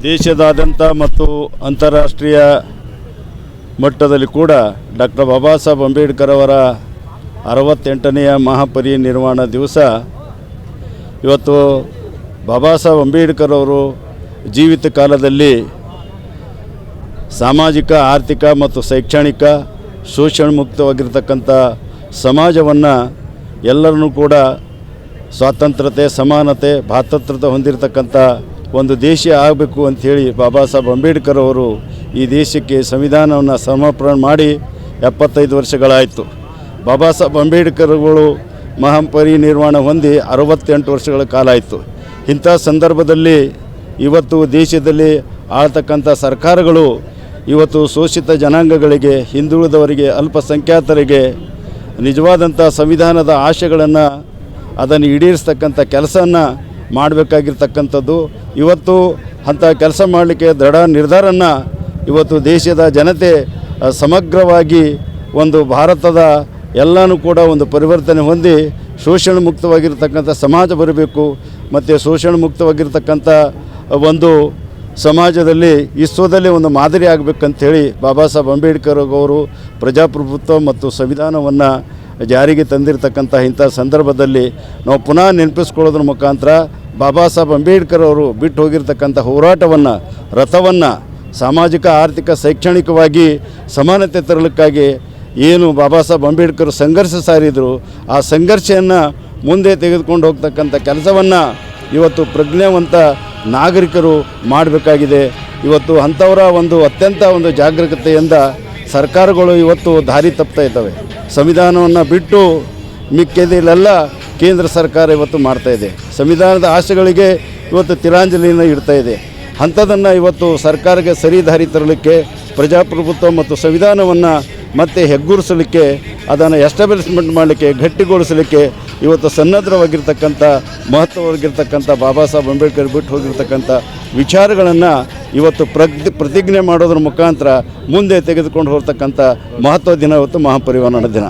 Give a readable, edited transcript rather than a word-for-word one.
ದೇಶದಾದ್ಯಂತ ಮತ್ತು ಅಂತಾರಾಷ್ಟ್ರೀಯ ಮಟ್ಟದಲ್ಲಿ ಕೂಡ ಡಾಕ್ಟರ್ ಬಾಬಾ ಸಾಹೇಬ್ ಅಂಬೇಡ್ಕರ್ ಅವರ 68ನೆಯ ಮಹಾಪರಿನಿರ್ವಾಣ ದಿವಸ ಇವತ್ತು ಬಾಬಾ ಸಾಹೇಬ್ ಅಂಬೇಡ್ಕರ್ ಅವರು ಜೀವಿತ ಕಾಲದಲ್ಲಿ ಸಾಮಾಜಿಕ ಆರ್ಥಿಕ ಮತ್ತು ಶೈಕ್ಷಣಿಕ ಶೋಷಣೆ ಮುಕ್ತವಾಗಿರ್ತಕ್ಕಂಥ ಸಮಾಜವನ್ನು ಎಲ್ಲರನ್ನೂ ಕೂಡ ಸ್ವಾತಂತ್ರ್ಯತೆ ಸಮಾನತೆ ಭಾತೃತ್ವತೆ ಹೊಂದಿರತಕ್ಕಂಥ ಒಂದು ದೇಶ ಆಗಬೇಕು ಅಂಥೇಳಿ ಬಾಬಾ ಸಾಹೇಬ್ ಅಂಬೇಡ್ಕರ್ ಅವರು ಈ ದೇಶಕ್ಕೆ ಸಂವಿಧಾನವನ್ನು ಸಮರ್ಪಣೆ ಮಾಡಿ 75 ವರ್ಷಗಳಾಯಿತು. ಬಾಬಾ ಸಾಹೇಬ್ ಅಂಬೇಡ್ಕರ್ಗಳು ಮಹಾಪರಿನಿರ್ವಾಣ ಹೊಂದಿ 68 ವರ್ಷಗಳ ಕಾಲ ಆಯಿತು. ಇಂಥ ಸಂದರ್ಭದಲ್ಲಿ ಇವತ್ತು ದೇಶದಲ್ಲಿ ಆಳ್ತಕ್ಕಂಥ ಸರ್ಕಾರಗಳು ಇವತ್ತು ಶೋಷಿತ ಜನಾಂಗಗಳಿಗೆ, ಹಿಂದುಳಿದವರಿಗೆ, ಅಲ್ಪಸಂಖ್ಯಾತರಿಗೆ ನಿಜವಾದಂಥ ಸಂವಿಧಾನದ ಆಶಯಗಳನ್ನು ಅದನ್ನು ಈಡೇರಿಸ್ತಕ್ಕಂಥ ಕೆಲಸವನ್ನು ಮಾಡಬೇಕಾಗಿರ್ತಕ್ಕಂಥದ್ದು. ಇವತ್ತು ಅಂಥ ಕೆಲಸ ಮಾಡಲಿಕ್ಕೆ ದೃಢ ನಿರ್ಧಾರವನ್ನು ಇವತ್ತು ದೇಶದ ಜನತೆ ಸಮಗ್ರವಾಗಿ ಒಂದು ಭಾರತದ ಎಲ್ಲನೂ ಕೂಡ ಒಂದು ಪರಿವರ್ತನೆ ಹೊಂದಿ ಶೋಷಣೆ ಮುಕ್ತವಾಗಿರ್ತಕ್ಕಂಥ ಸಮಾಜ ಬರಬೇಕು ಮತ್ತು ಶೋಷಣೆ ಮುಕ್ತವಾಗಿರ್ತಕ್ಕಂಥ ಒಂದು ಸಮಾಜದಲ್ಲಿ ವಿಶ್ವದಲ್ಲೇ ಒಂದು ಮಾದರಿ ಆಗಬೇಕಂಥೇಳಿ ಬಾಬಾ ಸಾಹೇಬ್ ಅಂಬೇಡ್ಕರ್ ಅವರು ಪ್ರಜಾಪ್ರಭುತ್ವ ಮತ್ತು ಸಂವಿಧಾನವನ್ನು ಜಾರಿಗೆ ತಂದಿರತಕ್ಕಂಥ ಇಂಥ ಸಂದರ್ಭದಲ್ಲಿ ನಾವು ಪುನಃ ನೆನಪಿಸ್ಕೊಳ್ಳೋದ್ರ ಮುಖಾಂತರ ಬಾಬಾ ಸಾಹೇಬ್ ಅಂಬೇಡ್ಕರ್ ಅವರು ಬಿಟ್ಟು ಹೋಗಿರ್ತಕ್ಕಂಥ ಹೋರಾಟವನ್ನು ರಥವನ್ನು ಸಾಮಾಜಿಕ ಆರ್ಥಿಕ ಶೈಕ್ಷಣಿಕವಾಗಿ ಸಮಾನತೆ ತರಲಿಕ್ಕಾಗಿ ಏನು ಬಾಬಾ ಸಾಹೇಬ್ ಅಂಬೇಡ್ಕರ್ ಸಂಘರ್ಷ ಸಾರಿದರು, ಆ ಸಂಘರ್ಷವನ್ನು ಮುಂದೆ ತೆಗೆದುಕೊಂಡು ಹೋಗ್ತಕ್ಕಂಥ ಕೆಲಸವನ್ನು ಇವತ್ತು ಪ್ರಜ್ಞಾವಂತ ನಾಗರಿಕರು ಮಾಡಬೇಕಾಗಿದೆ. ಇವತ್ತು ಅಂಥವರ ಒಂದು ಅತ್ಯಂತ ಒಂದು ಜಾಗರೂಕತೆಯಿಂದ ಸರ್ಕಾರಗಳು ಇವತ್ತು ದಾರಿ ತಪ್ತಾ ಇದ್ದಾವೆ. ಸಂವಿಧಾನವನ್ನು ಬಿಟ್ಟು ಮಿಕ್ಕಿದೆಲ್ಲ ಕೇಂದ್ರ ಸರ್ಕಾರ ಇವತ್ತು ಮಾಡ್ತಾಯಿದೆ. ಸಂವಿಧಾನದ ಆಶೆಗಳಿಗೆ ಇವತ್ತು ತಿಲಾಂಜಲಿಯನ್ನು ಇಡ್ತಾಯಿದೆ. ಅಂಥದನ್ನು ಇವತ್ತು ಸರ್ಕಾರಕ್ಕೆ ಸರಿ ದಾರಿ ತರಲಿಕ್ಕೆ, ಪ್ರಜಾಪ್ರಭುತ್ವ ಮತ್ತು ಸಂವಿಧಾನವನ್ನು ಮತ್ತೆ ಹೆಗ್ಗುರಿಸಲಿಕ್ಕೆ, ಅದನ್ನು ಎಸ್ಟಾಬ್ಲಿಷ್ಮೆಂಟ್ ಮಾಡಲಿಕ್ಕೆ, ಗಟ್ಟಿಗೊಳಿಸಲಿಕ್ಕೆ ಇವತ್ತು ಸನ್ನದ್ಧವಾಗಿರ್ತಕ್ಕಂಥ ಮಹತ್ವವಾಗಿರ್ತಕ್ಕಂಥ ಬಾಬಾ ಸಾಹೇಬ್ ಅಂಬೇಡ್ಕರ್ ಬಿಟ್ಟು ಹೋಗಿರ್ತಕ್ಕಂಥ ವಿಚಾರಗಳನ್ನು ಇವತ್ತು ಪ್ರತಿಜ್ಞೆ ಮಾಡೋದ್ರ ಮುಖಾಂತರ ಮುಂದೆ ತೆಗೆದುಕೊಂಡು ಹೋಗ್ತಕ್ಕಂಥ ಮಹತ್ವ ದಿನ ಇವತ್ತು ಮಹಾಪರಿನಿರ್ವಾಣ ದಿನ.